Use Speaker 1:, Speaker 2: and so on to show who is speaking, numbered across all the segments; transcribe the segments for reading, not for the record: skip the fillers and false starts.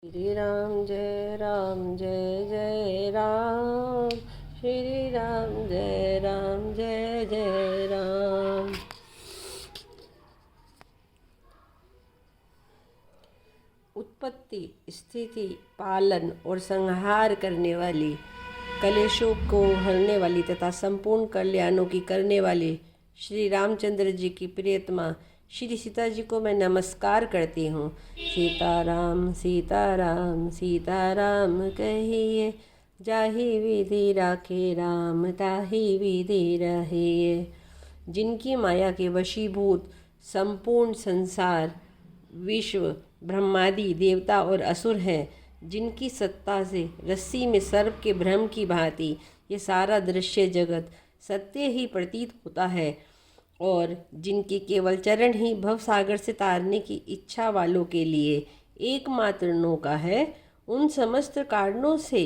Speaker 1: श्री राम जय जय राम। श्री राम जय जय राम। उत्पत्ति, स्थिति, पालन और संहार करने वाली, कलेशों को हरने वाली तथा संपूर्ण कल्याणों की करने वाली श्री रामचंद्र जी की प्रियतमा श्री सीता जी को मैं नमस्कार करती हूँ। सीताराम सीताराम सीताराम कहिए, जाहि विधि राखे राम ताहि विधि रहिए। जिनकी माया के वशीभूत संपूर्ण संसार, विश्व, ब्रह्मादि देवता और असुर हैं, जिनकी सत्ता से रस्सी में सर्प के भ्रम की भांति ये सारा दृश्य जगत सत्य ही प्रतीत होता है, और जिनके केवल चरण ही भवसागर से तारने की इच्छा वालों के लिए एकमात्र नौका है, उन समस्त कारणों से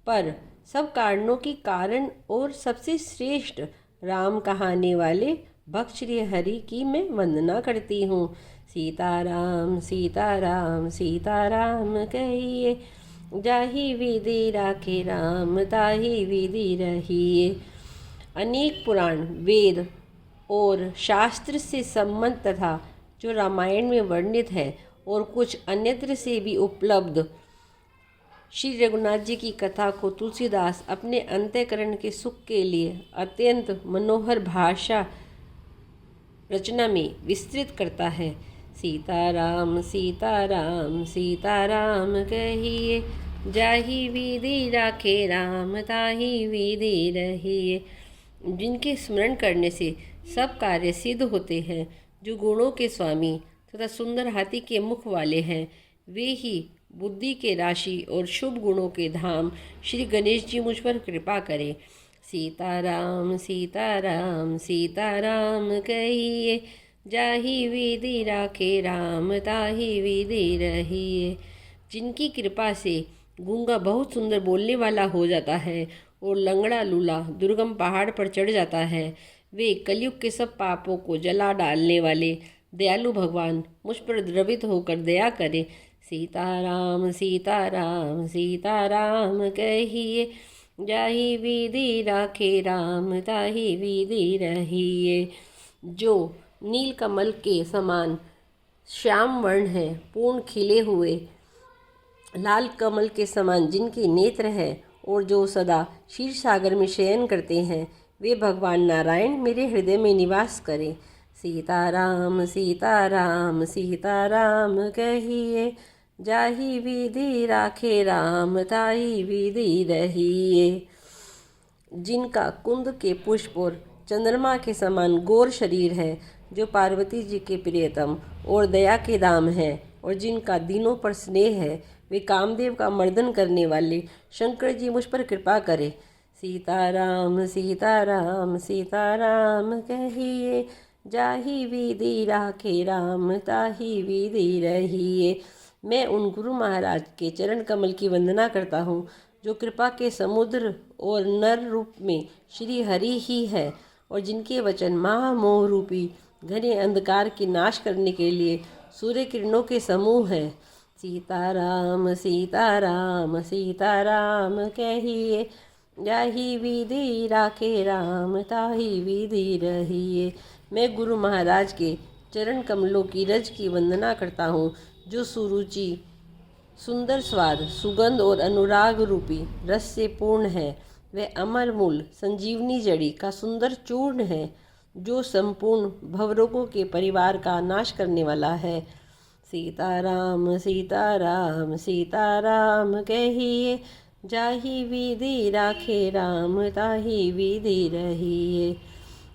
Speaker 1: पर सब कारणों की कारण और सबसे श्रेष्ठ राम कहाने वाले भक्त श्री हरि की मैं वंदना करती हूँ। सीताराम सीताराम सीताराम कहिए, जाहि विधि राखे राम ताहि विधि रहिए। अनेक पुराण, वेद और शास्त्र से संबंध तथा जो रामायण में वर्णित है और कुछ अन्यत्र से भी उपलब्ध श्री रघुनाथ जी की कथा को तुलसीदास अपने अंतःकरण के सुख के लिए अत्यंत मनोहर भाषा रचना में विस्तृत करता है। सीताराम सीताराम सीताराम कहिए, जाहि विधि राखे राम ताहि विधि रहिए। जिनके स्मरण करने से सब कार्य सिद्ध होते हैं, जो गुणों के स्वामी तथा सुंदर हाथी के मुख वाले हैं, वे ही बुद्धि के राशि और शुभ गुणों के धाम श्री गणेश जी मुझ पर कृपा करें। सीताराम सीताराम सीताराम कहिए, जाहि विधि राखे राम ताहि विधि रहिए। जिनकी कृपा से गूंगा बहुत सुंदर बोलने वाला हो जाता है और लंगड़ा लूला दुर्गम पहाड़ पर चढ़ जाता है, वे कलयुग के सब पापों को जला डालने वाले दयालु भगवान मुझ पर द्रवित होकर दया करें। सीताराम सीताराम सीताराम कहिए, जाहि विधि राखे राम ताहि विधि रहिए। जो नील कमल के समान श्याम वर्ण है, पूर्ण खिले हुए लाल कमल के समान जिनके नेत्र है, और जो सदा क्षीर सागर में शयन करते हैं, वे भगवान नारायण मेरे हृदय में निवास करें। सीताराम सीताराम सीताराम कहिए, जाहि विधि राखे राम ताहि विधि रहिए। जिनका कुंद के पुष्प और चंद्रमा के समान गौर शरीर है, जो पार्वती जी के प्रियतम और दया के दाम है, और जिनका दीनों पर स्नेह है, वे कामदेव का मर्दन करने वाले शंकर जी मुझ पर कृपा करें। सीताराम सीताराम सीताराम कहिए, जाहि विधि राखे राम ताहि विधि रहिए। मैं उन गुरु महाराज के चरण कमल की वंदना करता हूँ, जो कृपा के समुद्र और नर रूप में श्री हरि ही है, और जिनके वचन महामोह रूपी घने अंधकार के नाश करने के लिए सूर्य किरणों के समूह है। सीताराम सीताराम सीताराम कहिए, जाहि विधि राखे राम ताहि विधि रहिए। मैं गुरु महाराज के चरण कमलों की रज की वंदना करता हूँ, जो सुरुचि, सुंदर स्वाद, सुगंध और अनुराग रूपी रस से पूर्ण है। वह अमर मूल संजीवनी जड़ी का सुंदर चूर्ण है, जो संपूर्ण भवरोगों के परिवार का नाश करने वाला है। सीताराम सीताराम सीताराम कहिए, जाहि विधि राखे राम ताहि विधि रहिए।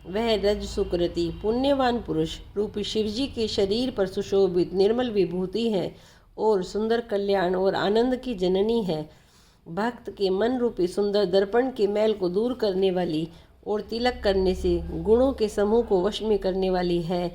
Speaker 1: वह रज सुकृति पुण्यवान पुरुष रूपी शिवजी के शरीर पर सुशोभित निर्मल विभूति है, और सुंदर कल्याण और आनंद की जननी है। भक्त के मन रूपी सुंदर दर्पण के मैल को दूर करने वाली, और तिलक करने से गुणों के समूह को वश में करने वाली है।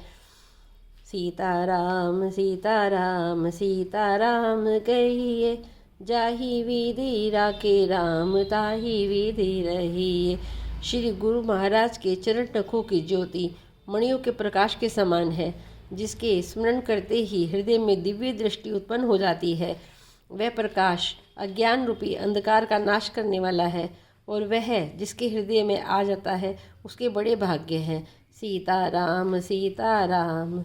Speaker 1: सीताराम सीताराम सीताराम कहिए, जाहि विधि राखे राम ताहि विधि रहिए। श्री गुरु महाराज के चरण नखों की ज्योति मणियों के प्रकाश के समान है, जिसके स्मरण करते ही हृदय में दिव्य दृष्टि उत्पन्न हो जाती है। वह प्रकाश अज्ञान रूपी अंधकार का नाश करने वाला है, और वह जिसके हृदय में आ जाता है उसके बड़े भाग्य हैं। सीताराम सीताराम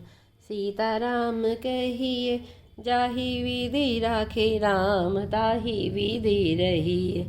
Speaker 1: सीताराम कहिए, जाहि विधि राखे राम ताहि विधि रहिए।